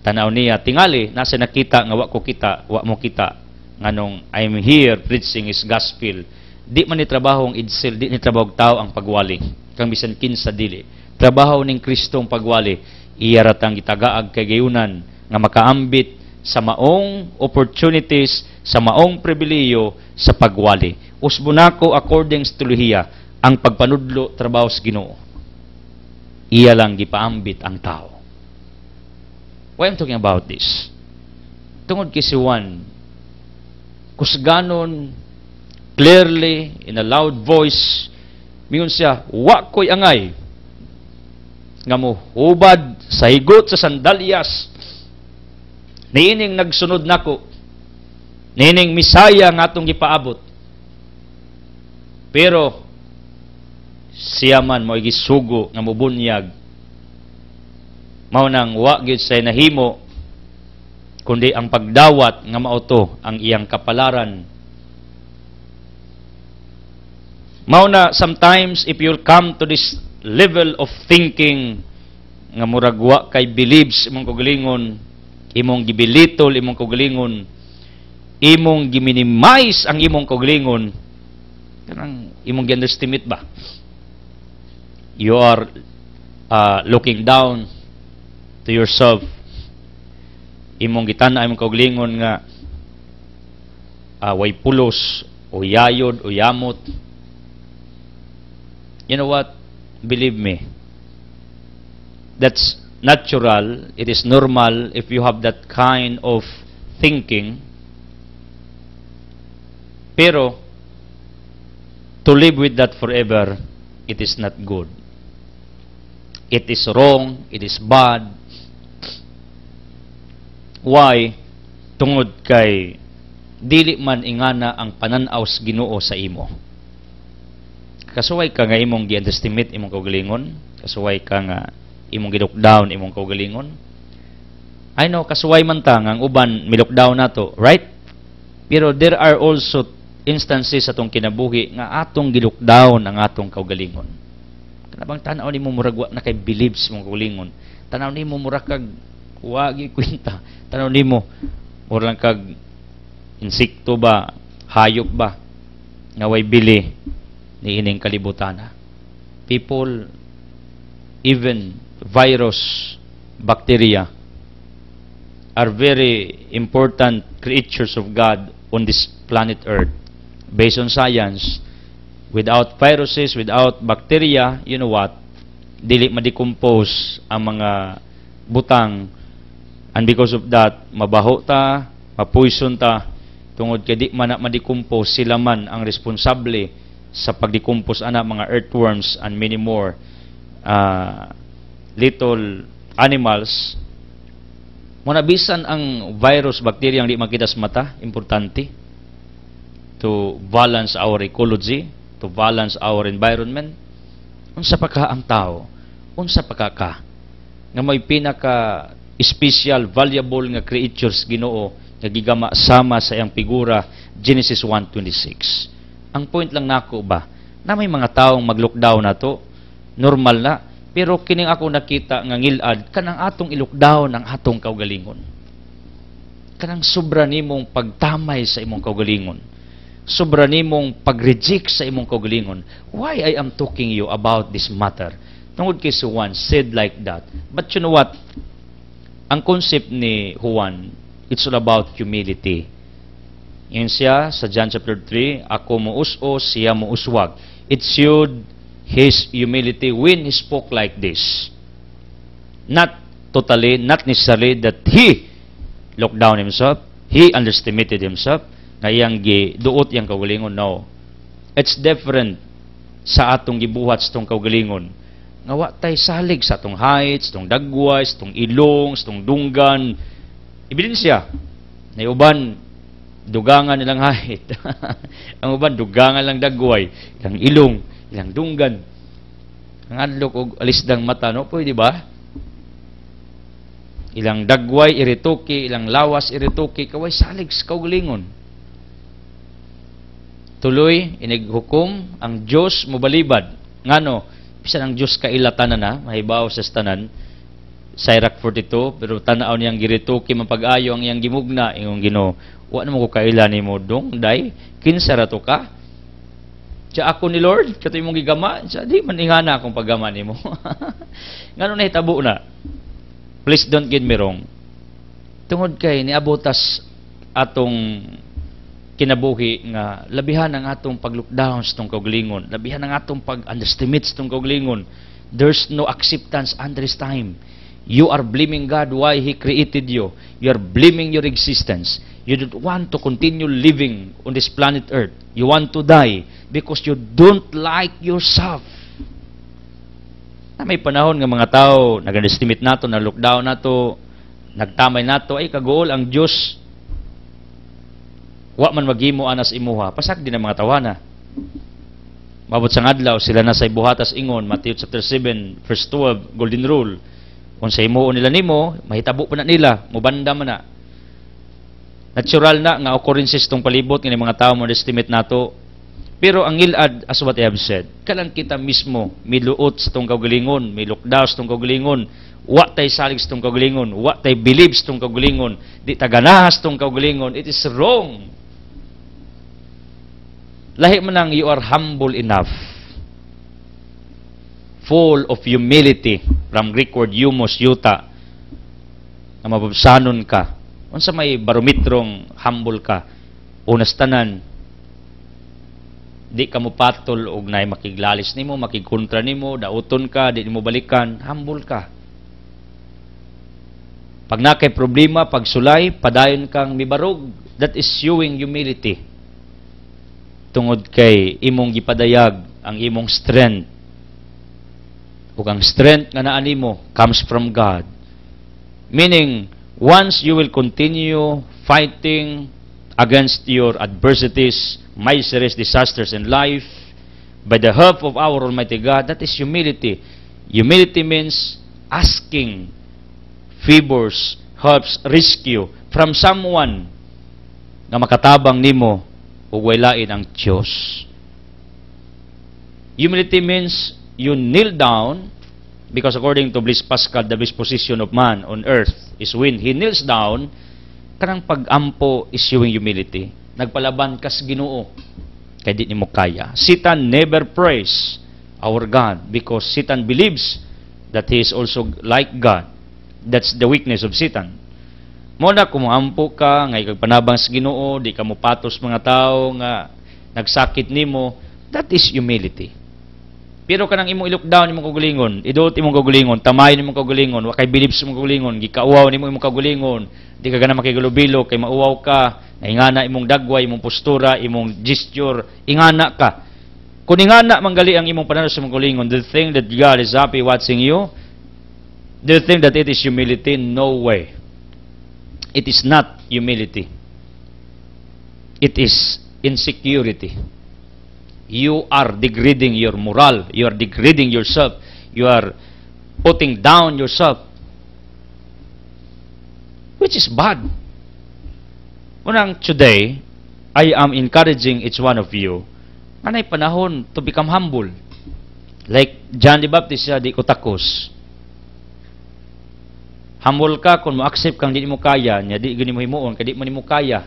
Speaker 1: Tanaw niya, tingali, nasa nakita nga wa ko kita, wa mo kita. Nganong, I'm here preaching His gospel. Di man ni trabahong idsel, di ni trabahong tao ang pagwali. Kang bisan kinsa dili. Trabaho ning Kristo ang pagwali. Iya ratang gitagaag kay gayunan nga makaambit sa maong opportunities, sa maong pribileyo sa pagwali. Usbunako according sa teolohiya, ang pagpanudlo trabaho sa Ginoo. Iya lang gipaambit ang tao. Why I'm talking about this? Tungod kay si Juan, kusganon clearly, in a loud voice, mingon siya, wa ko'y angay, nga mo hubad sa higot sa sandalyas, niining nagsunod nako, niining Misaya nga atong gipaabot. Pero, siya man mo gisugo nga mubunyag, mao nang wa gyud say nahimo, kundi ang pagdawat nga mauto ang iyang kapalaran. Mao na sometimes if you'll come to this level of thinking nga murag wa kay believes imong kaugalingon, imong gibilitol imong kaugalingon, imong giminimize ang imong kaugalingon, kanang imong gi-underestimate ba? You are looking down to yourself. Imong gitana imong kaugalingon nga way pulos o yayod o yamot. You know what? Believe me. That's natural. It is normal if you have that kind of thinking. Pero to live with that forever, it is not good. It is wrong, it is bad. Why? Tungod kay dili man ingana ang pananaw sa Ginoo sa imo. Kasuway ka nga imong gi-underestimate imong kaugalingon, kasuway ka nga imong gi-lockdown imong kaugalingon. I know kasuway man ta nga ang uban mi-lockdown nato, right? Pero there are also instances sa atong kinabuhi nga atong gi-lockdown ang atong kaugalingon. Kanabang tanaw nimo murag wa na kay believes mong kaugalingon. Tanaw nimo murag kag wa gi kwenta. Tanaw nimo murag kag insekto ba, hayop ba nga way bili ni ining kalibutan. People, even virus, bacteria, are very important creatures of God on this planet Earth. Based on science, without viruses, without bacteria, you know what? Dili ma-decompose ang mga butang, and because of that, mabaho ta, mapoison ta, tungod kay di man na ma-decompose, sila man ang responsable sa pag-decompose ana mga earthworms and many more little animals. Muna bisan ang virus, bacteria ang di makita sa mata, importante to balance our ecology, to balance our environment. Unsa pa ka ang tao, unsa pa ka nga may pinaka special, valuable nga creatures Ginoo nga gigama sama sa iyang figura, Genesis 1:26. Ang point lang nako ba, na may mga taong mag-lockdown na to, normal na, pero kining ako nakita nga ngilad, kanang atong i-lockdown ang atong kaugalingon. Kanang sobra nimong pagtamay sa imong kaugalingon. Sobra nimong pag-reject sa imong kaugalingon. Why I am talking you about this matter? Tungod kay si Juan said like that. But you know what? Ang concept ni Juan, it's all about humility. Yun siya sa John chapter 3, ako muus-os, siya muuswag. It showed his humility when he spoke like this. Not totally, not necessarily that he looked down himself, he underestimated himself, nga iyang giduot iyang kaugalingon. No. It's different sa atong gibuhat sa atong kaugalingon. Nga wa tay salig sa atong heights, atong dagway, sa atong ilong, sa atong dunggan. Ebidensya, na uban dugangan nilang height. Ang uban dugangan lang dagway, ilang ilong, ilang dunggan. Ang adlok og alisdang mata, no? Pwede ba? Ilang dagway irituki, ilang lawas irituki, kaway salig sa kaugalingon. Tuloy inighukom ang Dios mobalibad. Ngano, bisan ang Dios kailatan na mahibaw sa tanan. Sirach 42, pero tanaw niyang girituki mapag-ayo ang iyang gimugna, ingong Ginoo. Wa na mo ko kailan nimo dong, day, kinsa ra to ka? Siya ako ni Lord, kato imong gigama, siya di man ingana akong paggama nimo. Ngano na hitabo na? Please don't get me wrong. Tungod kay niabotas atong kinabuhi nga labihan ang atong pag-lockdown sa tong kaugalingon, labihan ang atong pag-underestimate sa tong kaugalingon. There's no acceptance under His time. You are blaming God why He created you. You are blaming your existence. You don't want to continue living on this planet Earth. You want to die because you don't like yourself. Na may panahon nga mga tao, nag-estimate nato, na lockdown nato, nagtamay nato, ay kagool ang Diyos. Wa man maghimo anas imuha, pasag din ang mga tawana. Mabot sang adlaw, sila na sa ibuhatas ingon, Matthew chapter 7, verse 12, golden rule. Kung sa imuon nila nimo, mahitabo pa na nila, mubanda man na. Natural na nga occurrences tong palibot ng mga tao mo estimate nato. Pero ang ilad, as what I have said, kalang kita mismo miluot sa tong kaugalingon, may lockdown sa tong kaugalingon, wa tay salig sa tong kaugalingon, wa tay believe sa tong kaugalingon, di taganahas tong kaugalingon, it is wrong. Lahi man ang you are humble enough, full of humility, from Greek word humos, yuta, na mababsanon ka. Unsa may barometrong humble ka, unas tanan, di ka mo patol og nay makiglalis nimo, makigkontra nimo, dauton ka, di mo balikan, humble ka. Pag na kay problema, pag sulay, padayon kang mibarog, that is showing humility. Tungod kay imong gipadayag ang imong strength. Ug ang strength nga naa nimo comes from God. Meaning, once you will continue fighting against your adversities, miseries, disasters in life, by the help of our Almighty God, that is humility. Humility means asking favors, helps, rescue from someone na makatabang nimo ug waylain ang Dios. Humility means you kneel down, because according to Blaise Pascal, the best position of man on earth is when he kneels down. Kanang pag-ampo is showing humility. Nagpalaban kas Ginoo, kay di nimo kaya. Satan never praise our God because Satan believes that he is also like God. That's the weakness of Satan. Muna kung ampo ka, ngay kagpanabang sa Ginoo, di ka mo patos mga tao nga nagsakit nimo, that is humility. Pero kanang imong i-lockdown imong kaugalingon, idot imong kaugalingon, tamay imong kaugalingon, wa kay beliefs imong kaugalingon, gikauwaw nimo imong kaugalingon, di ka gana makigulubilo kay mauwaw ka, ingana imong dagway, imong postura, imong gesture, ingana ka. Kung ingana manggali ang imong pananos sa imong kaugalingon, the thing that God is happy watching you, the thing that it is humility, no way. It is not humility. It is insecurity. You are degrading your moral. You are degrading yourself. You are putting down yourself. Which is bad. Unang today, I am encouraging each one of you, anay panahon to become humble. Like John the Baptist, siya di ko takos. Humble ka kung mo-accept kang di mo kaya, niya di gani mo himuon, kaya di mo ni mo kaya.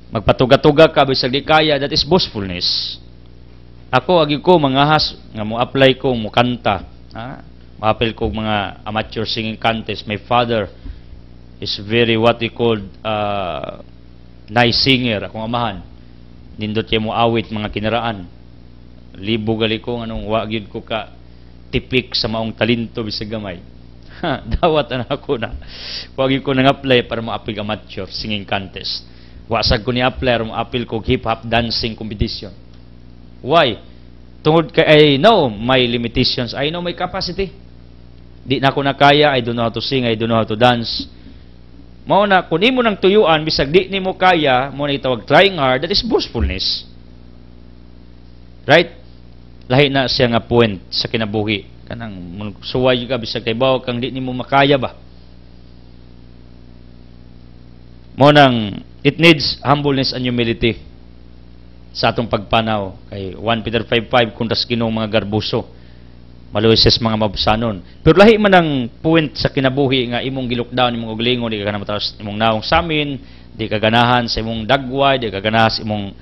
Speaker 1: Magpatuga-tuga ka bisag di kaya, that is boastfulness. Ako agi ko mangahas nga mo apply ko mo kanta, ma-apply ko mga amateur singing contest. My father is very what we called nice singer, akong amahan. Nindot kay mo awit mga kinaraan. Libo gali ko anong wa gyud ko ka tipik sa maong talento bisag gamay. Dawat na ako na. Wagi ko nang apply para mo-apply amateur singing contest. Wasag ko ni apply, mo-apply ko hip-hop dancing competition. Why? Tungod kay I know my limitations, I know my capacity. Di na ako nakaya, I don't know how to sing, I don't know how to dance. Mao na, kung imo nang tuyuan, bisag di ni mo kaya, mo na itawag trying hard, that is boastfulness. Right? Lahi na siya nga point sa kinabuhi. Kanang suway ka, bisag kay bawa kang di ni mo makaya ba? Mo nang, it needs humbleness and humility sa atong pagpanaw. Kay 1 Peter 5:5, kuntas Ginoo mga garbuso, maluises mga mabsanon. Pero lahi man ang point sa kinabuhi nga imong gilukdown, imong ugalingon, di ka ganahan mataos imong naong samin, di ka ganahan sa imong dagway, di ka ganahan sa imong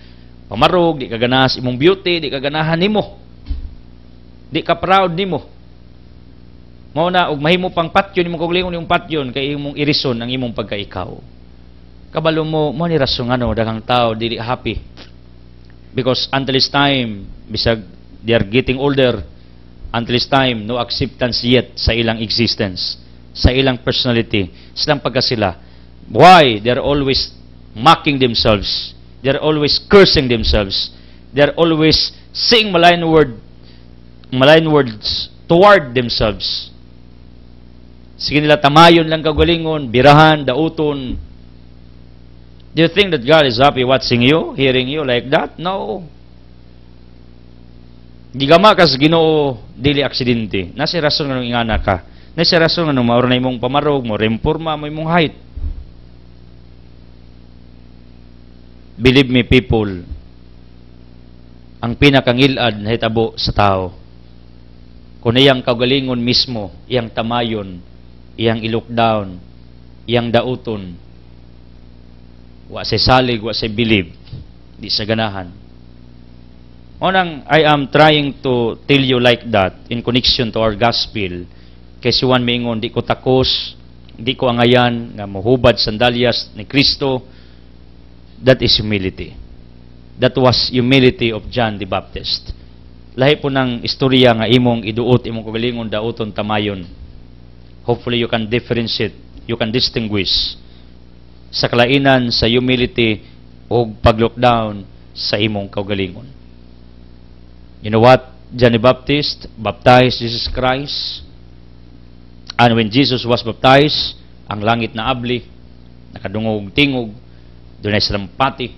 Speaker 1: pamarog, di ka ganahan sa imong beauty, di ka ganahan nimo. Di ka proud nimo. Mao na og mahimo pang patyon imong ugalingon, imong patyon kay imong irison ang imong pagkaikaw. Kabalo mo ni rason ano daghang tao dili happy because until this time bisag they are getting older, until this time no acceptance yet sa ilang existence, sa ilang personality, silang pagka sila Why? They're always mocking themselves. They're always cursing themselves. They're always saying malign words toward themselves. Sige nila tamayon lang kagalingon, birahan, dauton. Do you think that God is happy watching you, hearing you like that? No. Gigama kas Ginoo dili aksidente. Nasa rason nga ingana ka. Nasa rason nga mauro na imong pamarog mo, remporma mo imong height. Believe me people, ang pinakangilad na hitabo sa tao, kung iyang kagalingon mismo, iyang tamayon, iyang i-lockdown, iyang dauton, wa say salig, wa say believe, di sa ganahan. Unang, I am trying to tell you like that in connection to our gospel, kasi one mingon, di ko takos, di ko angayan, nga mohubad sandalyas ni Kristo. That is humility. That was humility of John the Baptist. Lahi po ng istorya nga imong iduot, imong kagalingon, dauton, tamayon. Hopefully you can differentiate, you can distinguish sa kalainan, sa humility, o pag-lockdown sa imong kagalingon. You know what? John the Baptist baptized Jesus Christ. And when Jesus was baptized, ang langit na abli, nakadungog-tingog, doon ay salampati.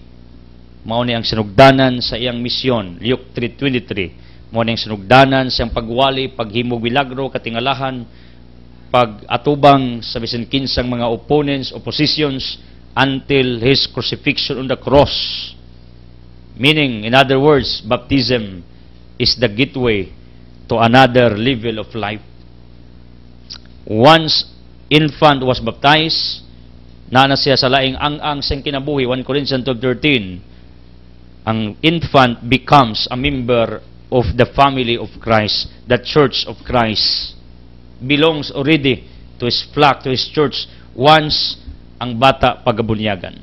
Speaker 1: Mao ni ang sinugdanan sa iyang misyon. Luke 3:23. Mao ni ang sinugdanan sa iyang pagwali, paghimog milagro, katingalahan, pag-atubang sa bisan kinsang mga opponents, oppositions, until His crucifixion on the cross. Meaning, in other words, baptism is the gateway to another level of life. Once infant was baptized, na siya sa laing ang siyang kinabuhi, 1 Corinthians 12:13, ang infant becomes a member of the family of Christ, the church of Christ. Belongs already to His flock, to His church, once ang bata pagabunyagan.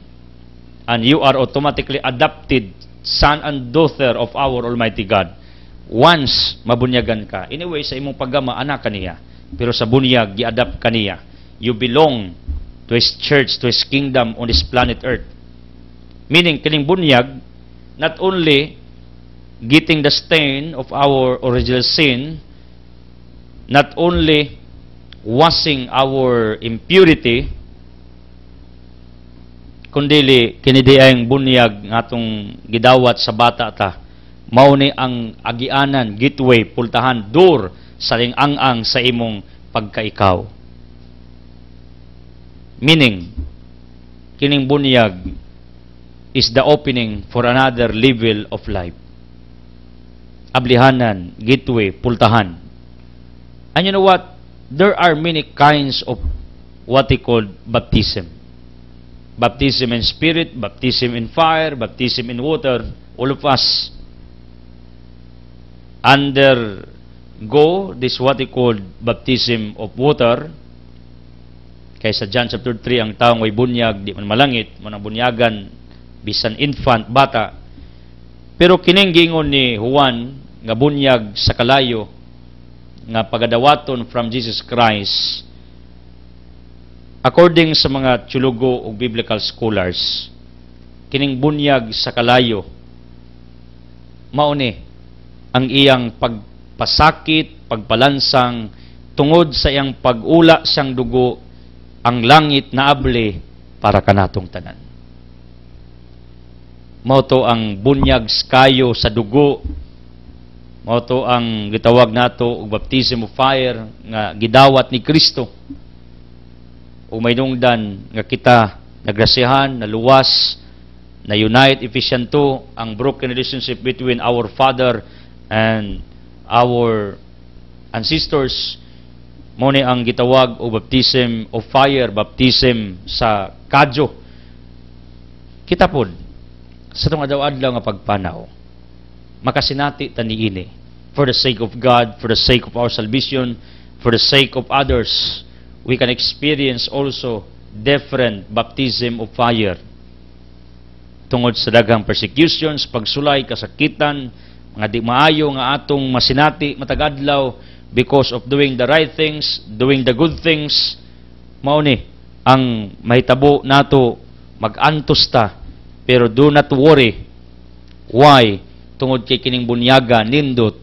Speaker 1: And you are automatically adopted son and daughter of our Almighty God. Once mabunyagan ka, anyway, sa imong paggama, anak kaniya. Pero sa bunyag, gi-adapt kaniya. You belong to His church, to His kingdom on this planet Earth. Meaning, kining bunyag, not only getting the stain of our original sin, not only washing our impurity, kundi kinidi ang bunyag nga atong gidawat sa bata ta, mao ni ang agianan, gateway, pultahan, door sa ang sa imong pagkaikaw. Meaning, kining bunyag is the opening for another level of life. Ablihanan, gateway, pultahan. And you know what? There are many kinds of what they call baptism. Baptism in spirit, baptism in fire, baptism in water. All of us undergo this what they call baptism of water. Kaysa John chapter 3, ang taong ay bunyag, di man malangit, manang bunyagan, bisan infant, bata. Pero kining gingon ni Juan, nga bunyag sa kalayo, nga pagadawaton from Jesus Christ, according sa mga tiyologo o biblical scholars, kining bunyag sa kalayo, mauni ang iyang pagpasakit, pagpalansang, tungod sa iyang pag-ula siyang dugo, ang langit na abli para kanatong tanan. Mao to ang bunyag kayo sa dugo. Mao to ang gitawag nato og baptism of fire nga gidawat ni Kristo. O may nungdan nga kita nagrasihan, naluwas, na unite Ephesians 2 ang broken relationship between our Father and our ancestors. Mo ni ang gitawag o baptism of fire, baptism sa kadyo. Kita pod sa tong adlaw-adlaw nga pagpanaw, makasinati ta niini for the sake of God, for the sake of our salvation, for the sake of others. We can experience also different baptism of fire tungod sa daghang persecutions, pagsulay, kasakitan, mga di maayo nga atong masinati matagadlaw, because of doing the right things, doing the good things. Mao ni ang mahitabo nato mag-antos ta, pero do not worry. Why? Tungod kay kining bunyaga nindot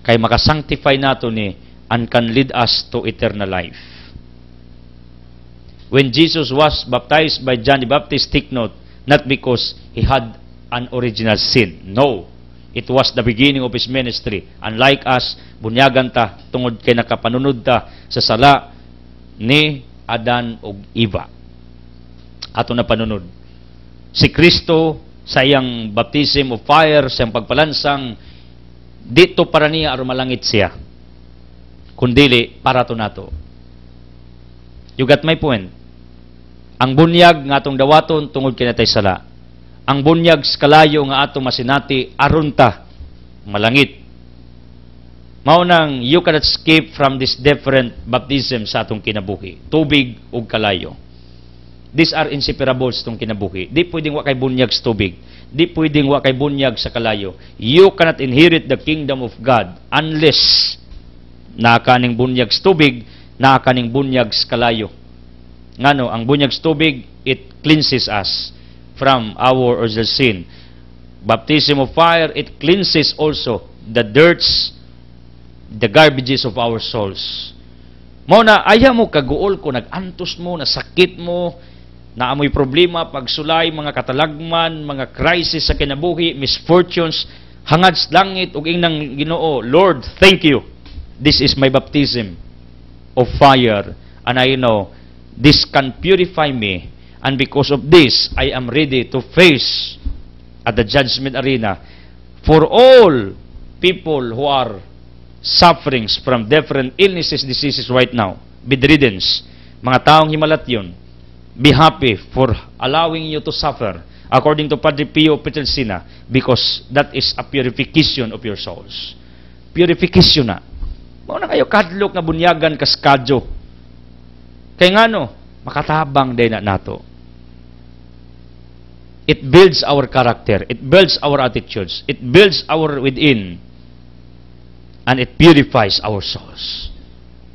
Speaker 1: kay makasanctify nato ni and can lead us to eternal life. When Jesus was baptized by John the Baptist, take note, not because he had an original sin. No. It was the beginning of his ministry. Unlike us, bunyagan ta tungod kay nakapanunod ta sa sala ni Adan ug Eva. Ato na panunod. Si Kristo sa iyang baptism of fire, sa iyang pagpalansang, dito para niya aron malangit siya. Kundili para to nato. You got my point? Ang bunyag nga atong dawaton tungod kay natay sala. Ang bunyag sa kalayo nga atong masinati aron ta malangit. Mao nang you cannot escape from this different baptism sa atong kinabuhi. Tubig ug kalayo. These are inseparables tong kinabuhi. Di pwedeng wa kay bunyag sa tubig. Di pwedeng wa kay bunyag sa kalayo. You cannot inherit the kingdom of God unless naa kaning bunyag sa tubig, naa kaning bunyag sa kalayo. Ngano, ang bunyag sa tubig, it cleanses us from our original sin. Baptism of fire, it cleanses also the dirts, the garbages of our souls. Mao na ayaw mo kaguol ko, nag-antos mo, nasakit mo, naamoy problema, pagsulay, mga katalagman, mga crisis sa kinabuhi, misfortunes, hangad sa langit ug ingnang Ginoo, Lord, thank you. This is my baptism of fire, and I know this can purify me, and because of this, I am ready to face at the judgment arena for all people who are suffering from different illnesses, diseases right now, bedriddens, mga taong himalatyon. Be happy for allowing you to suffer according to Padre Pio Petrelsina, because that is a purification of your souls. Purification na. Mao na kayo kadlok nga bunyagan kaskadyo. Kay ngano, makatabang din na nato. It builds our character. It builds our attitudes. It builds our within. And it purifies our souls.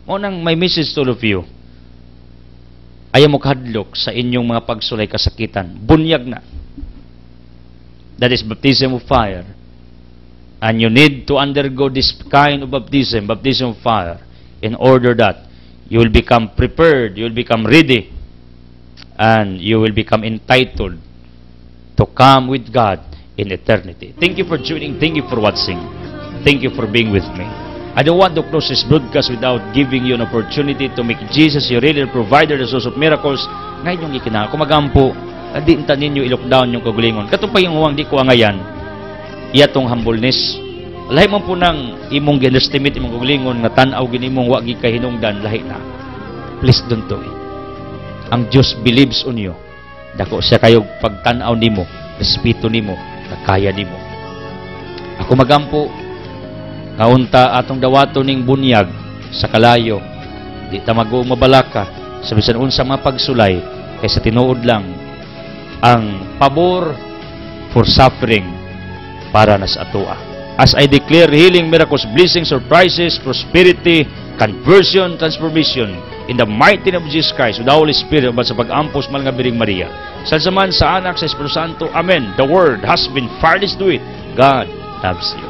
Speaker 1: Mao nang may message to all of you. Ayaw mo kadlok sa inyong mga pagsulay kasakitan. Bunyag na. That is baptism of fire. And you need to undergo this kind of baptism of fire, in order that you will become prepared, you will become ready, and you will become entitled to come with God in eternity. Thank you for tuning. Thank you for watching. Thank you for being with me. I don't want to close this broadcast without giving you an opportunity to make Jesus your real provider, the source of miracles. Ngayon yung ikinaka. Kung magampo, di inta ninyo i-lockdown yung kagulingon. Katupay yung huwang di ko angayan, iyatong humbleness. Lahi mo po nang imong ginestimate imong kagulingon nga tanaw ginimong wagi kay hinungdan, lahi na. Please don't do it. Ang Diyos believes on you. Dako siya kayo pagtanaw nimo, respeto nimo, kaya nimo. Ako magampo, kaunta atong dawato ning bunyag sa kalayo, di ta mabalaka sa bisan unsa mga pagsulay, kaysa tinuod lang ang pabor for suffering para nas atoa. As I declare healing, miracles, blessings, surprises, prosperity, conversion, transformation in the mighty name of Jesus Christ with the Holy Spirit sa pag-ampos mal nga Biring Maria. Sa zaman sa anak sa Espiritu Santo. Amen. The word has been furnished to it. God loves you.